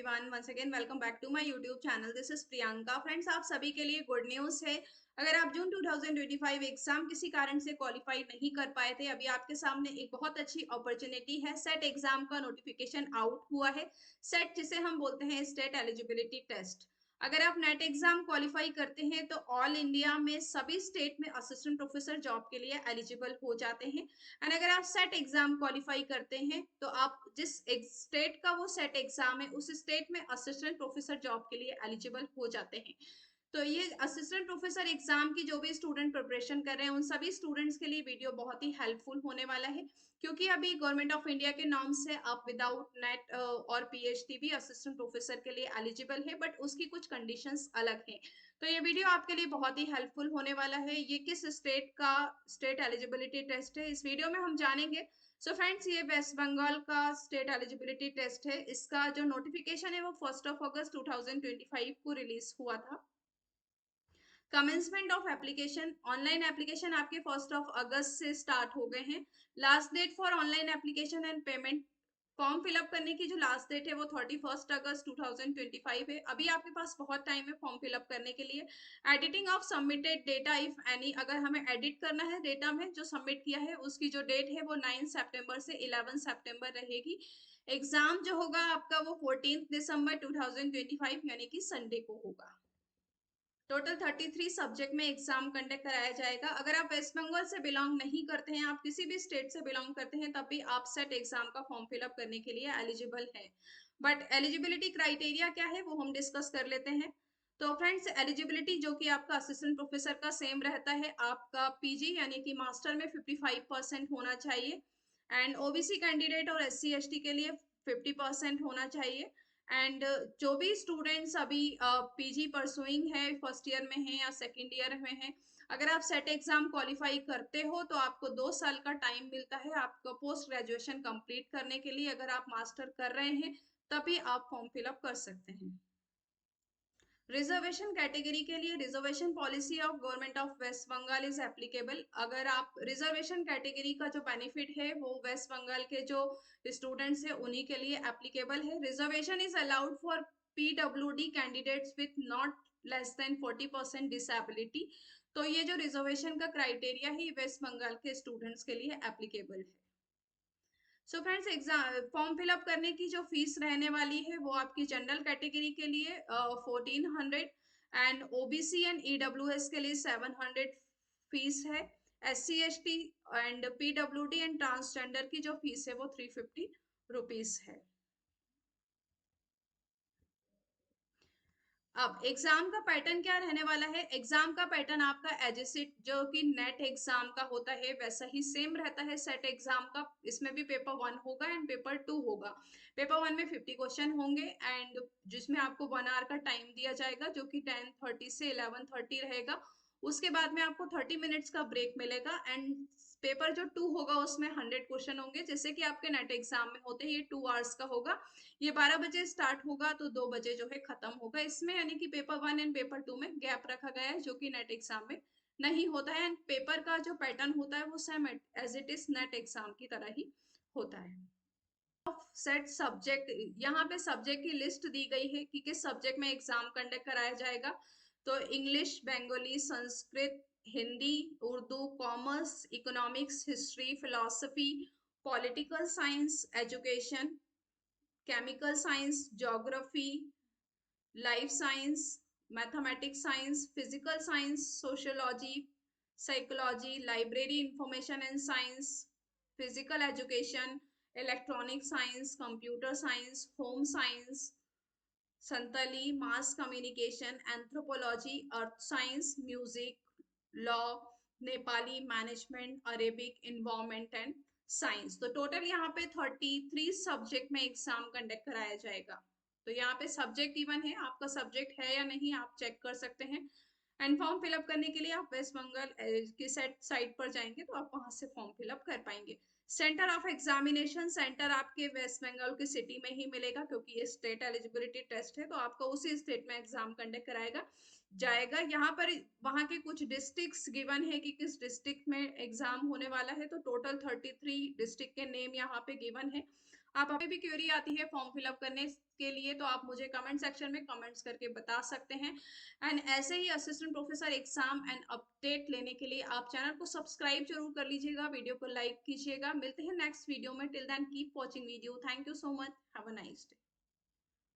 Everyone, once again welcome back to my YouTube channel. This is Priyanka. Friends, आप सभी के लिए गुड न्यूज़ है। अगर आप जून 2025 एग्जाम किसी कारण से क्वालिफाई नहीं कर पाए थे, अभी आपके सामने एक बहुत अच्छी अपॉर्चुनिटी है। सेट एग्जाम का नोटिफिकेशन आउट हुआ है। सेट जिसे हम बोलते हैं स्टेट एलिजिबिलिटी टेस्ट। अगर आप नेट एग्जाम क्वालिफाई करते हैं तो ऑल इंडिया में सभी स्टेट में असिस्टेंट प्रोफेसर जॉब के लिए एलिजिबल हो जाते हैं। एंड अगर आप सेट एग्जाम क्वालिफाई करते हैं तो आप जिस स्टेट का वो सेट एग्जाम है उस स्टेट में असिस्टेंट प्रोफेसर जॉब के लिए एलिजिबल हो जाते हैं। तो ये असिस्टेंट प्रोफेसर एग्जाम की जो भी स्टूडेंट प्रिपरेशन कर रहे हैं उन सभी स्टूडेंट्स के लिए वीडियो बहुत ही हेल्पफुल होने वाला है, क्योंकि अभी गवर्नमेंट ऑफ इंडिया के नॉर्म से आप विदाउट नेट और पीएचडी भी असिस्टेंट प्रोफेसर के लिए एलिजिबल है, बट उसकी कुछ कंडीशंस अलग हैं। तो ये वीडियो आपके लिए बहुत ही हेल्पफुल होने वाला है। ये किस स्टेट का स्टेट एलिजिबिलिटी टेस्ट है, इस वीडियो में हम जानेंगे। सो फ्रेंड्स, ये वेस्ट बंगाल का स्टेट एलिजिबिलिटी टेस्ट है। इसका जो नोटिफिकेशन है वो 1 अगस्त 2025 को रिलीज हुआ था। Commencement of application, online application आपके 1 अगस्त से स्टार्ट हो गए हैं। Last date for online application and payment, form fill up करने की जो लास्ट डेट है वो 31 अगस्त 2025 है। अभी आपके पास बहुत टाइम है फॉर्म फिलअप करने के लिए। Editing of submitted data if any, अगर हमें एडिट करना है डेटा में जो सबमिट किया है उसकी जो डेट है वो 9 सितंबर से 11 सितंबर रहेगी। एग्जाम जो होगा आपका वो 14 दिसंबर 2025 यानी कि संडे को होगा। टोटल 33 सब्जेक्ट में एग्जाम कंडक्ट कराया जाएगा। अगर आप वेस्ट बंगाल से बिलोंग नहीं करते हैं, आप किसी भी स्टेट से बिलोंग करते हैं, तब भी आप सेट एग्जाम का फॉर्म फिलअप करने के लिए एलिजिबल हैं। बट एलिजिबिलिटी क्राइटेरिया क्या है वो हम डिस्कस कर लेते हैं। तो फ्रेंड्स, एलिजिबिलिटी जो कि आपका असिस्टेंट प्रोफेसर का सेम रहता है, आपका पीजी यानी कि मास्टर में 55% होना चाहिए। एंड ओबीसी कैंडिडेट और एससी एसटी के लिए 50% होना चाहिए। एंड जो भी स्टूडेंट्स अभी पीजी परसुइंग है, फर्स्ट ईयर में है या सेकेंड ईयर में है, अगर आप सेट एग्जाम क्वालिफाई करते हो तो आपको 2 साल का टाइम मिलता है आपको पोस्ट ग्रेजुएशन कंप्लीट करने के लिए। अगर आप मास्टर कर रहे हैं तभी आप फॉर्म फिलअप कर सकते हैं। रिजर्वेशन कैटेगरी के लिए reservation policy of government of West Bengal is applicable. अगर आप रिजर्वेशन कैटेगरी का जो बेनिफिट है वो वेस्ट बंगाल के जो स्टूडेंट्स है उन्हीं के लिए एप्लीकेबल है। Reservation is allowed for PWD candidates with not less than 40% disability. तो ये जो रिजर्वेशन का क्राइटेरिया है वेस्ट बंगाल के स्टूडेंट्स के लिए एप्लीकेबल है। So friends, exam form fill up करने की जो फीस रहने वाली है वो आपकी जनरल कैटेगरी के लिए 1400 एंड ओबीसी एंड ईडब्ल्यूएस के लिए 700 फीस है। SC ST and PWD and transgender की जो फीस है वो 350 रुपीज है। अब एग्जाम का पैटर्न क्या रहने वाला है। एग्जाम का पैटर्न आपका एजिसिट जो कि नेट एग्जाम का होता है वैसा ही सेम रहता है सेट एग्जाम का। इसमें भी पेपर 1 होगा एंड पेपर 2 होगा। पेपर 1 में 50 क्वेश्चन होंगे एंड जिसमें आपको 1 आवर का टाइम दिया जाएगा जो कि 10:30 से 11:30 रहेगा। उसके बाद में आपको 30 मिनट्स का ब्रेक मिलेगा एंड पेपर जो 2 होगा उसमें 100 क्वेश्चन होंगे, जैसे कि आपके नेट एग्जाम में होते हैं। ये 2 आवर्स का होगा। ये 12 बजे स्टार्ट होगा तो 2 बजे जो है खत्म होगा इसमें, यानी कि पेपर 1 एंड पेपर 2 में गैप रखा गया है जो कि नेट एग्जाम में नहीं होता है। एंड पेपर का जो पैटर्न होता है वो same as it is NET exam की तरह ही होता है। सेट सब्जेक्ट, यहाँ पे सब्जेक्ट की लिस्ट दी गई है कि किस सब्जेक्ट में एग्जाम कंडक्ट कराया जाएगा। तो English, Bengali, Sanskrit, Hindi, Urdu, commerce, economics, history, philosophy, political science, education, chemical science, geography, life science, mathematics science, physical science, sociology, psychology, library information and science, physical education, electronic science, computer science, home science, Santali, mass communication, anthropology, earth science, music, law, Nepali, management, Arabic, environment and science. तो total यहाँ पे 33 subject में exam conduct कराया जाएगा। तो यहाँ पे subject even है, आपका सब्जेक्ट है या नहीं आप चेक कर सकते हैं। एंड फॉर्म फिलअप करने के लिए आप वेस्ट बंगाल की साइट पर जाएंगे तो आप वहां से फॉर्म फिलअप कर पाएंगे। सेंटर ऑफ एग्जामिनेशन, सेंटर आपके वेस्ट बंगाल की सिटी में ही मिलेगा क्योंकि ये स्टेट एलिजिबिलिटी टेस्ट है, तो आपको उसी स्टेट में एग्जाम कंडक्ट कराएगा जाएगा। यहाँ पर वहाँ के कुछ डिस्ट्रिक्ट्स गिवन है कि किस डिस्ट्रिक्ट में एग्जाम होने वाला है। तो टोटल 33 डिस्ट्रिक्ट के नेम यहाँ पे गिवन है। आप अभी भी क्वेरी आती है फॉर्म फिलअप करने के लिए तो आप मुझे कमेंट सेक्शन में कमेंट्स करके बता सकते हैं। एंड ऐसे ही assistant professor exam and update लेने के लिए आप चैनल को सब्सक्राइब जरूर कर लीजिएगा, वीडियो को लाइक कीजिएगा। मिलते हैं नेक्स्ट वीडियो में। Till then keep watching video. Thank you so much. Have a nice day.